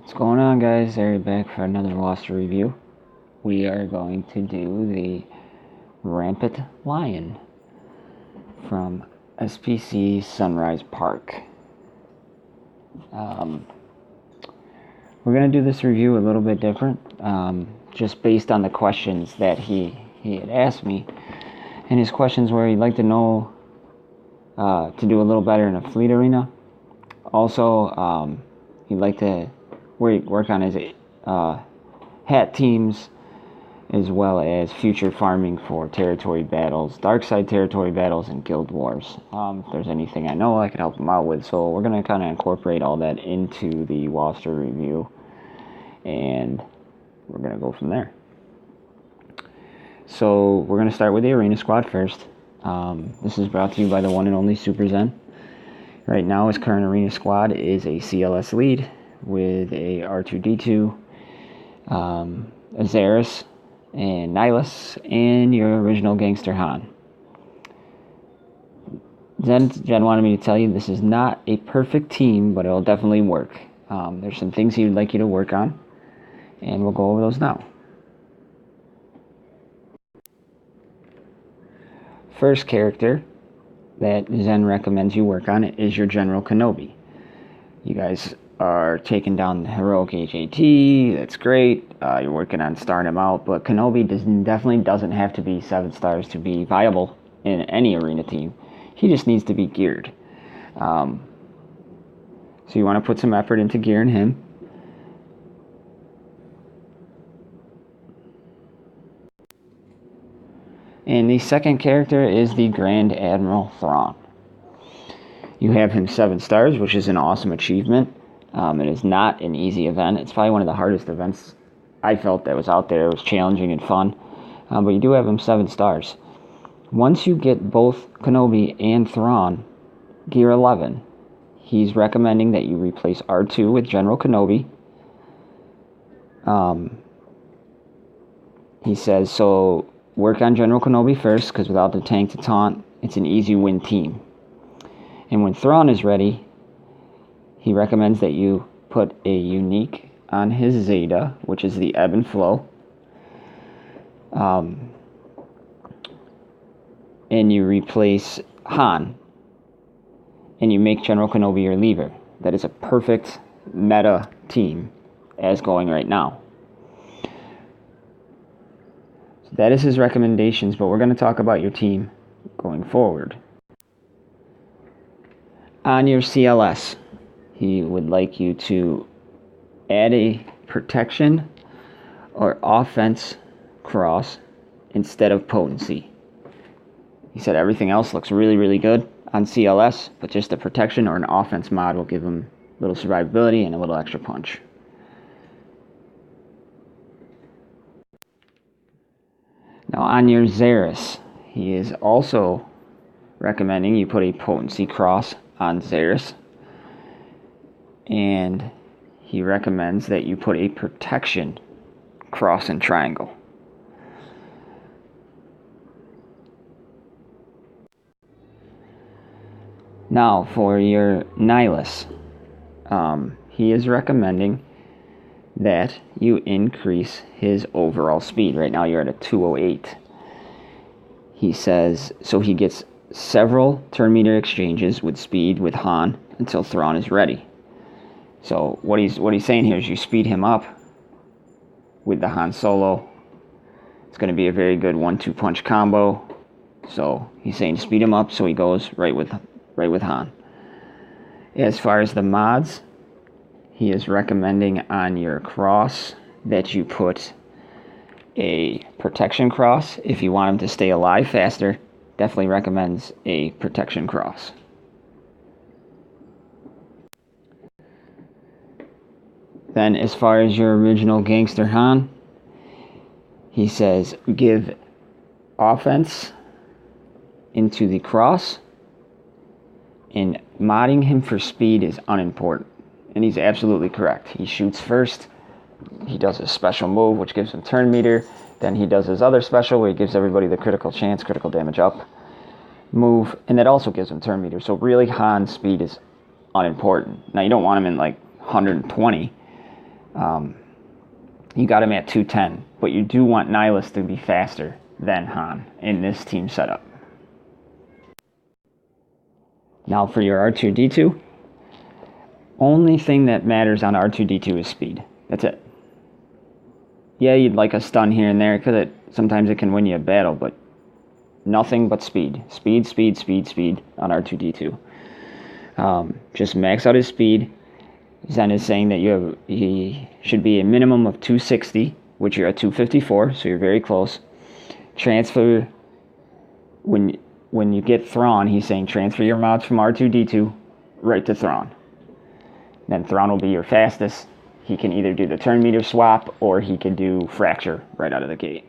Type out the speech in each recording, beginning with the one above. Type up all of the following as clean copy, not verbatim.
What's going on, guys? Eric back for another roster review. We are going to do the Rampant Lion from SPC Sunrise Park. We're going to do this review a little bit different, just based on the questions that he had asked me. And his questions were he'd like to know to do a little better in a fleet arena. Also, he'd like to work on his hat teams, as well as future farming for territory battles, dark side territory battles, and guild wars. If there's anything I know I could help him out with, so we're going to kind of incorporate all that into the roster review, and we're going to go from there. So we're going to start with the arena squad first. This is brought to you by the one and only Super Zen. Right now, his current arena squad is a CLS lead with a R2D2, Azaris, and Nihilus, and your original Gangster Han. Jen wanted me to tell you this is not a perfect team, but it'll definitely work. There's some things he would like you to work on, and we'll go over those now. First character that Zen recommends you work on is your General Kenobi. You guys are taking down the heroic HAT. That's great. You're working on starting him out, but Kenobi definitely doesn't have to be 7 stars to be viable in any arena team. He just needs to be geared. So you want to put some effort into gearing him. And the second character is the Grand Admiral Thrawn. You have him 7 stars, which is an awesome achievement. It is not an easy event. It's probably one of the hardest events I felt that was out there. It was challenging and fun. But you do have him 7 stars. Once you get both Kenobi and Thrawn gear 11, he's recommending that you replace R2 with General Kenobi. He says, so work on General Kenobi first, because without the tank to taunt, it's an easy win team. And when Thrawn is ready, he recommends that you put a unique on his Zeta, which is the Ebb and Flow. And you replace Han. And you make General Kenobi your leaver. That is a perfect meta team as going right now. So that is his recommendations, but we're going to talk about your team going forward. On your CLS, he would like you to add a protection or offense cross instead of potency. He said everything else looks really, really good on CLS, but just a protection or an offense mod will give him a little survivability and a little extra punch. Now on your Zaris, he is also recommending you put a potency cross on Zaris. And he recommends that you put a protection cross and triangle. Now for your Nihilus, he is recommending that you increase his overall speed. Right now you're at a 208. He says, so he gets several turn meter exchanges with speed with Han until Thrawn is ready. So what he's saying here is you speed him up with the Han Solo. It's going to be a very good 1-2 punch combo. So he's saying speed him up so he goes right with Han. As far as the mods, he is recommending on your cross that you put a protection cross. If you want him to stay alive faster, definitely recommends a protection cross. Then as far as your original Gangster Han, he says give offense into the cross, and modding him for speed is unimportant. And he's absolutely correct. He shoots first, he does his special move which gives him turn meter, then he does his other special where he gives everybody the critical chance, critical damage up move, and that also gives him turn meter. So really Han's speed is unimportant. Now you don't want him in like 120, You got him at 210, but you do want Nihilus to be faster than Han in this team setup. Now for your R2-D2, only thing that matters on R2-D2 is speed. That's it. Yeah, you'd like a stun here and there because sometimes it can win you a battle, but nothing but speed. Speed on R2-D2. Just max out his speed. Zen is saying that he should be a minimum of 260, which you're at 254, so you're very close. Transfer, when you get Thrawn, he's saying transfer your mods from R2-D2 right to Thrawn. Then Thrawn will be your fastest. He can either do the turn meter swap or he can do fracture right out of the gate.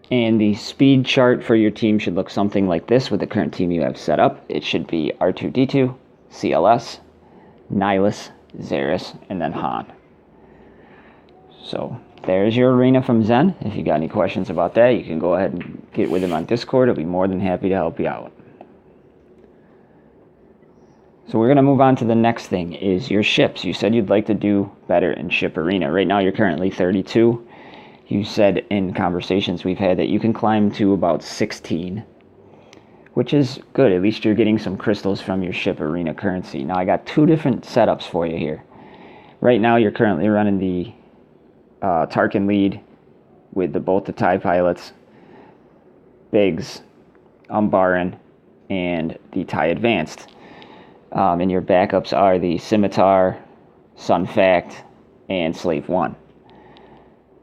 And the speed chart for your team should look something like this with the current team you have set up. It should be R2-D2, CLS, Nihilus, Zaris, and then Han. So there's your arena from Zen. If you got any questions about that, you can go ahead and get with him on Discord. I'll be more than happy to help you out. So we're going to move on to the next thing, is your ships. You said you'd like to do better in ship arena. Right now you're currently 32. You said in conversations we've had that you can climb to about 16, which is good. At least you're getting some crystals from your ship arena currency. Now I got two different setups for you here. Right now you're currently running the Tarkin lead with both the TIE pilots, Biggs, Umbaran, and the TIE Advanced. And your backups are the Scimitar, Sun Fact, and Slave 1.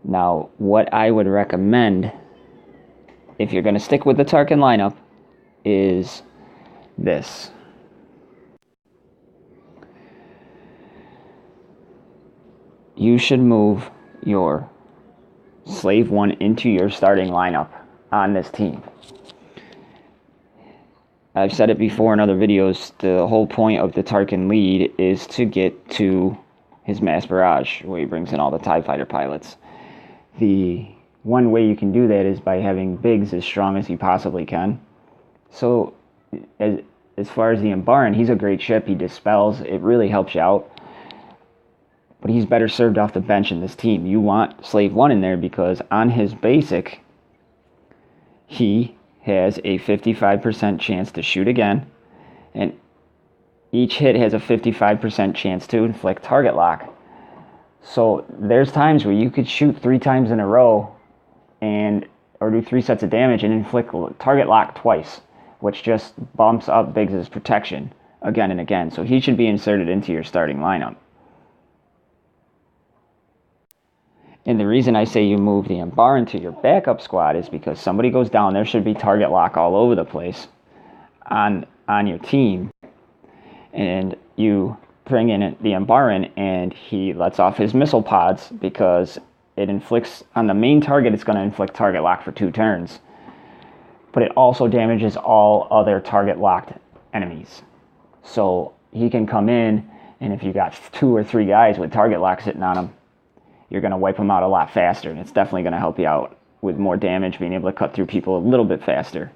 Now, what I would recommend, if you're going to stick with the Tarkin lineup, is this. You should move your Slave 1 into your starting lineup on this team. I've said it before in other videos, the whole point of the Tarkin lead is to get to his mass barrage, where he brings in all the TIE fighter pilots. The one way you can do that is by having Biggs as strong as he possibly can. So, as far as the Umbaran, he's a great ship, he dispels, it really helps you out. But he's better served off the bench in this team. You want Slave 1 in there because on his basic, he has a 55% chance to shoot again, and each hit has a 55% chance to inflict target lock. So there's times where you could shoot 3 times in a row or do 3 sets of damage and inflict target lock twice, which just bumps up Biggs' protection again and again. So he should be inserted into your starting lineup. And the reason I say you move the Umbaran to your backup squad is because somebody goes down, there should be target lock all over the place on your team. And you bring in the Umbaran and he lets off his missile pods because it inflicts, on the main target, it's going to inflict target lock for 2 turns. But it also damages all other target locked enemies. So he can come in, and if you got 2 or 3 guys with target lock sitting on them, you're going to wipe them out a lot faster, and it's definitely going to help you out with more damage, being able to cut through people a little bit faster.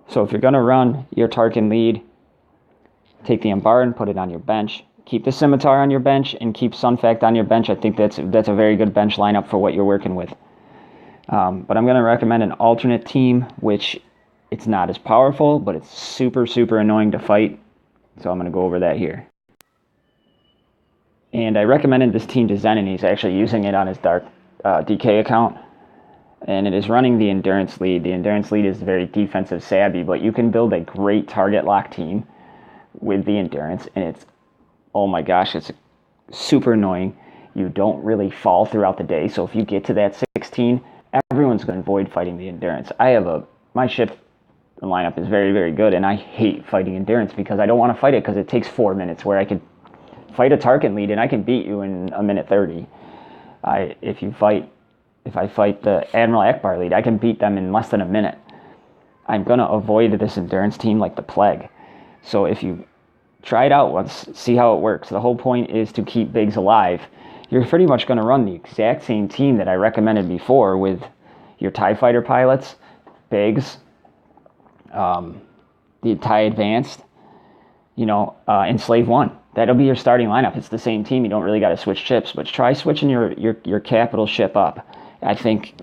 So if you're going to run your Tarkin lead, take the Umbaran, put it on your bench. Keep the Scimitar on your bench and keep Sun Fact on your bench. I think that's a very good bench lineup for what you're working with. But I'm going to recommend an alternate team, which it's not as powerful, but it's super, super annoying to fight. So I'm going to go over that here. And I recommended this team to Zen, and he's actually using it on his Dark DK account. And it is running the Endurance lead. The Endurance lead is very defensive savvy, but you can build a great target lock team with the Endurance, and it's, oh my gosh, it's super annoying. You don't really fall throughout the day, so if you get to that 16, everyone's going to avoid fighting the Endurance. My ship lineup is very, very good, and I hate fighting Endurance because I don't want to fight it because it takes 4 minutes, where I could fight a Tarkin lead and I can beat you in a minute 30. If I fight the Admiral Akbar lead, I can beat them in less than a minute. I'm going to avoid this Endurance team like the plague. So if you try it out once, see how it works. The whole point is to keep Biggs alive. You're pretty much going to run the exact same team that I recommended before with your TIE fighter pilots, Biggs, the TIE Advanced, and Slave 1. That'll be your starting lineup. It's the same team. You don't really got to switch ships, but try switching your capital ship up. I think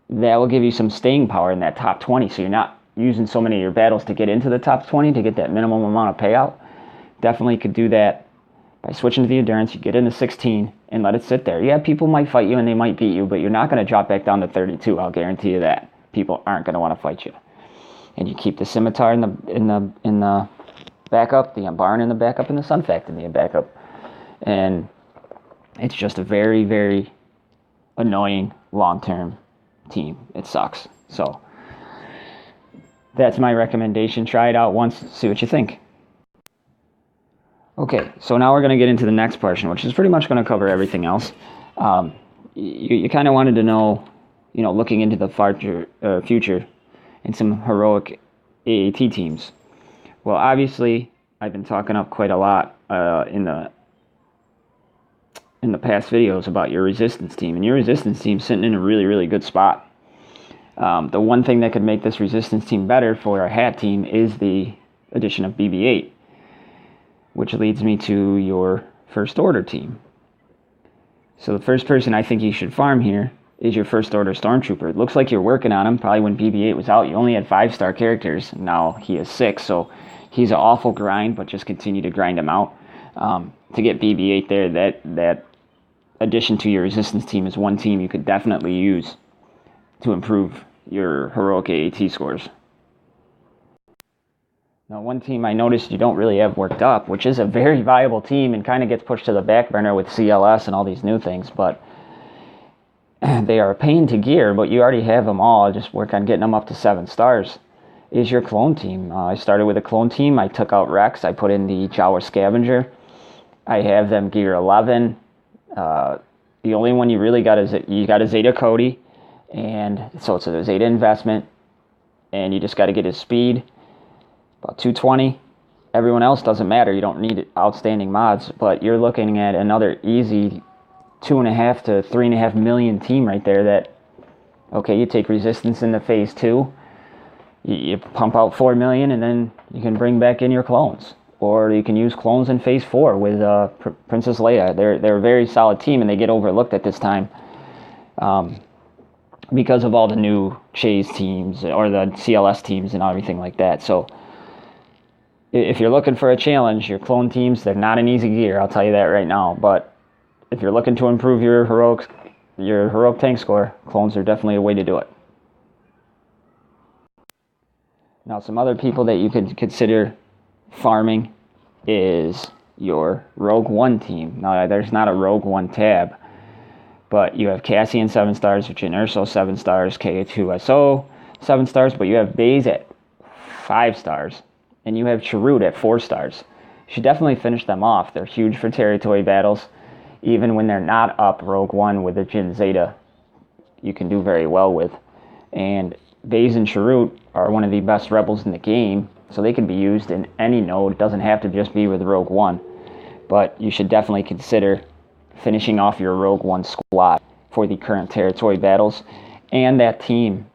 that will give you some staying power in that top 20, so you're not using so many of your battles to get into the top 20 to get that minimum amount of payout. Definitely could do that by switching to the Endurance. You get into 16 and let it sit there. Yeah, people might fight you and they might beat you, but you're not going to drop back down to 32. I'll guarantee you that. People aren't going to want to fight you. And you keep the Scimitar in the backup, the Umbaran in the backup, and the Sunfact in the backup. And it's just a very, very annoying long-term team. It sucks. So that's my recommendation. Try it out once, see what you think. Okay, so now we're going to get into the next portion, which is pretty much going to cover everything else. You kind of wanted to know, looking into the future and some heroic AAT teams. Well, obviously, I've been talking up quite a lot in the past videos about your resistance team, and your resistance team's sitting in a really, really good spot. The one thing that could make this resistance team better for a hat team is the addition of BB-8, which leads me to your First Order team. So the first person I think you should farm here is your First Order Stormtrooper. It looks like you're working on him. Probably when BB-8 was out, you only had 5-star characters. Now he has 6, so he's an awful grind, but just continue to grind him out. To get BB-8 there, that addition to your resistance team is one team you could definitely use to improve your heroic AAT scores. Now, one team I noticed you don't really have worked up, which is a very viable team and kind of gets pushed to the back burner with CLS and all these new things, but they are a pain to gear, but you already have them all. Just work on getting them up to 7 stars. Is your clone team. I started with a clone team. I took out Rex. I put in the Jawa Scavenger. I have them gear 11. The only one you really got is you got a Zeta Cody, and so it's a Zeta investment, and you just got to get his speed. About 220. Everyone else doesn't matter. You don't need outstanding mods, but you're looking at another easy 2.5 to 3.5 million team right there. That, okay, you take resistance into phase 2, you pump out 4 million, and then you can bring back in your clones, or you can use clones in phase 4 with Princess Leia. They're a very solid team, and they get overlooked at this time because of all the new Chase teams or the CLS teams and everything like that. So if you're looking for a challenge, your clone teams, they're not an easy gear, I'll tell you that right now. But if you're looking to improve your heroic tank score, clones are definitely a way to do it. Now, some other people that you could consider farming is your Rogue One team. Now, there's not a Rogue One tab, but you have Cassian 7 stars, Jyn Erso 7 stars, K2SO 7 stars, but you have Baze at 5 stars. And you have Chirrut at 4 stars. You should definitely finish them off. They're huge for territory battles. Even when they're not up Rogue One with a Jyn Zeta, you can do very well with. And Baze and Chirrut are one of the best rebels in the game, so they can be used in any node. It doesn't have to just be with Rogue One. But you should definitely consider finishing off your Rogue One squad for the current territory battles. And that team,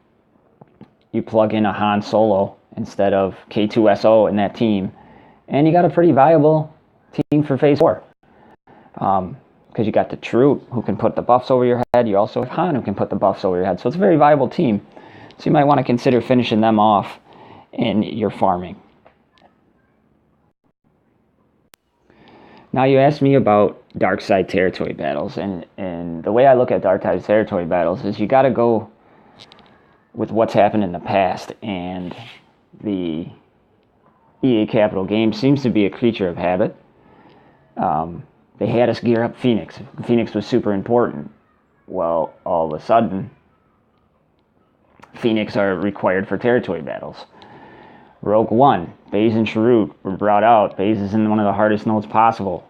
you plug in a Han Solo instead of K2SO in that team, and you got a pretty viable team for phase 4. Because you got the Chirrut, who can put the buffs over your head. You also have Han, who can put the buffs over your head. So it's a very viable team. So you might want to consider finishing them off in your farming. Now, you asked me about dark side territory battles, and the way I look at dark side territory battles is you got to go with what's happened in the past, and the EA Capital game seems to be a creature of habit. They had us gear up Phoenix. Phoenix was super important. Well, all of a sudden, Phoenix are required for territory battles. Rogue One, Baze and Chirrut were brought out. Baze is in one of the hardest nodes possible.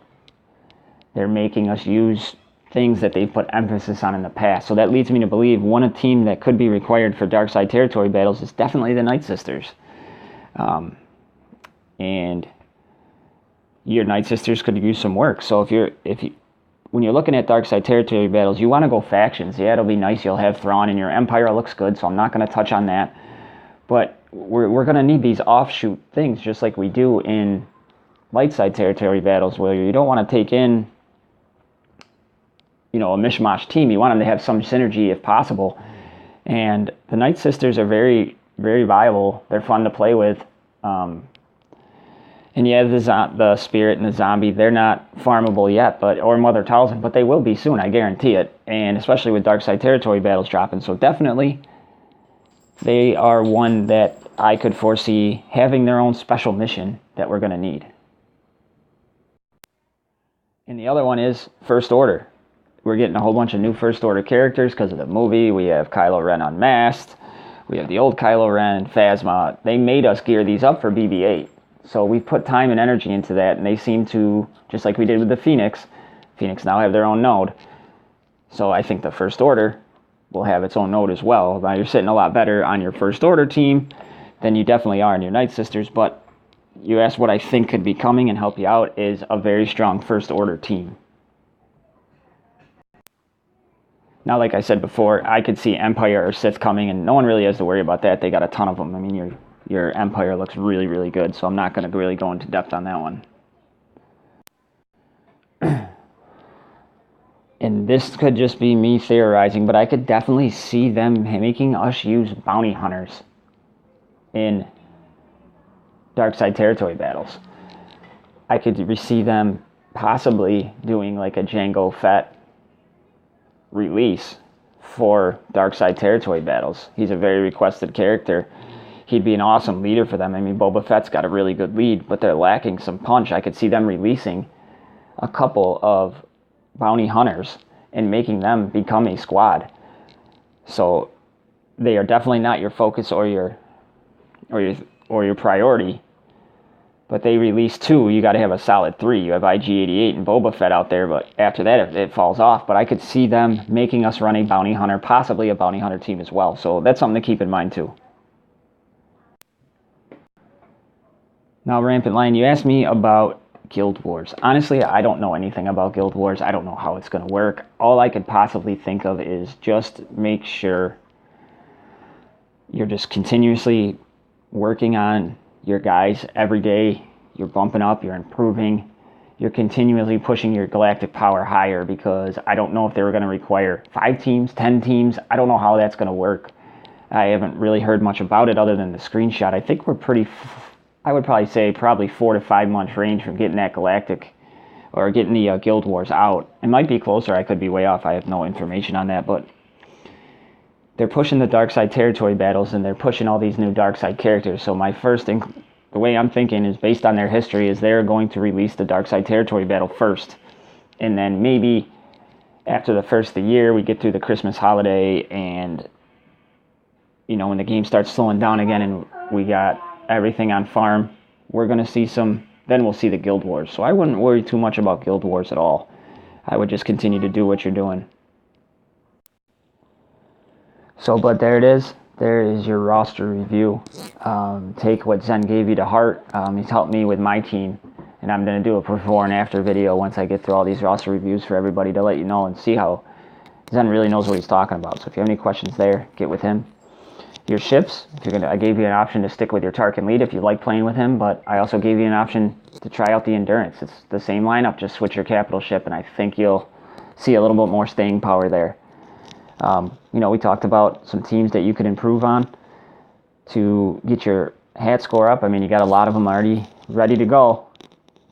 They're making us use things that they've put emphasis on in the past. So that leads me to believe one team that could be required for dark side territory battles is definitely the Night Sisters. And your Night Sisters could use some work. So if you when you're looking at dark side territory battles, you want to go factions. Yeah, it'll be nice. You'll have Thrawn, and your Empire looks good, so I'm not going to touch on that. But we're going to need these offshoot things, just like we do in light side territory battles, where you don't want to take in, a mishmash team. You want them to have some synergy if possible. And the Night Sisters are very, very viable. They're fun to play with. And yeah, the Spirit and the Zombie, they're not farmable yet, or Mother Talzin, but they will be soon, I guarantee it. And especially with dark side territory battles dropping. So definitely, they are one that I could foresee having their own special mission that we're going to need. And the other one is First Order. We're getting a whole bunch of new First Order characters because of the movie. We have Kylo Ren unmasked. We have the old Kylo Ren, Phasma. They made us gear these up for BB-8. So we've put time and energy into that, and they seem to, just like we did with the Phoenix now have their own node. So I think the First Order will have its own node as well. Now you're sitting a lot better on your First Order team than you definitely are in your Night Sisters, but you asked what I think could be coming and help you out is a very strong First Order team. Now, like I said before, I could see Empire or Sith coming, and no one really has to worry about that. They got a ton of them. I mean, your Empire looks really, really good, so I'm not going to really go into depth on that one. And this could just be me theorizing, but I could definitely see them making us use bounty hunters in dark side territory battles. I could see them possibly doing like a Jango Fett release for dark side territory battles. He's a very requested character. He'd be an awesome leader for them. I mean, Boba Fett's got a really good lead, but they're lacking some punch. I could see them releasing a couple of bounty hunters and making them become a squad. So they are definitely not your focus or your priority. But they release 2, you got to have a solid 3. You have IG-88 and Boba Fett out there, but after that it falls off. But I could see them making us run a bounty hunter, possibly a bounty hunter team as well. So that's something to keep in mind too. Now, Rampant Lion, you asked me about Guild Wars. Honestly, I don't know anything about Guild Wars. I don't know how it's going to work. All I could possibly think of is just make sure you're just continuously working on your guys every day. You're bumping up, you're improving, you're continually pushing your galactic power higher, because I don't know if they were going to require 5 teams, 10 teams. I don't know how that's going to work. I haven't really heard much about it other than the screenshot. I think we're I would probably say 4 to 5 months range from getting that galactic or getting the Guild Wars out. It might be closer. I could be way off. I have no information on that, but they're pushing the dark side territory battles, and they're pushing all these new dark side characters. So my the way I'm thinking is, based on their history, is they're going to release the dark side territory battle first, and then maybe after the first of the year, we get through the Christmas holiday, and when the game starts slowing down again, and we got everything on farm, we're going to see then we'll see the Guild Wars. So I wouldn't worry too much about Guild Wars at all. I would just continue to do what you're doing. So, but there it is. There is your roster review. Take what Zen gave you to heart. He's helped me with my team, and I'm going to do a before and after video once I get through all these roster reviews for everybody to let you know and see how Zen really knows what he's talking about. So if you have any questions there, get with him. Your ships, I gave you an option to stick with your Tarkin lead if you like playing with him, but I also gave you an option to try out the Endurance. It's the same lineup, just switch your capital ship, and I think you'll see a little bit more staying power there. We talked about some teams that you could improve on to get your hat score up. I mean, you got a lot of them already ready to go,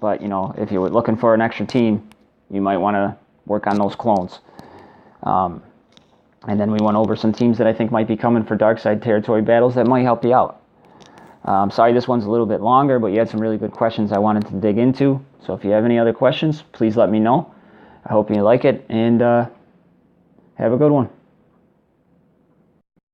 but if you're looking for an extra team, you might want to work on those clones. And then we went over some teams that I think might be coming for dark side territory battles that might help you out. Sorry this one's a little bit longer, but you had some really good questions I wanted to dig into. So if you have any other questions, please let me know. I hope you like it, and have a good one.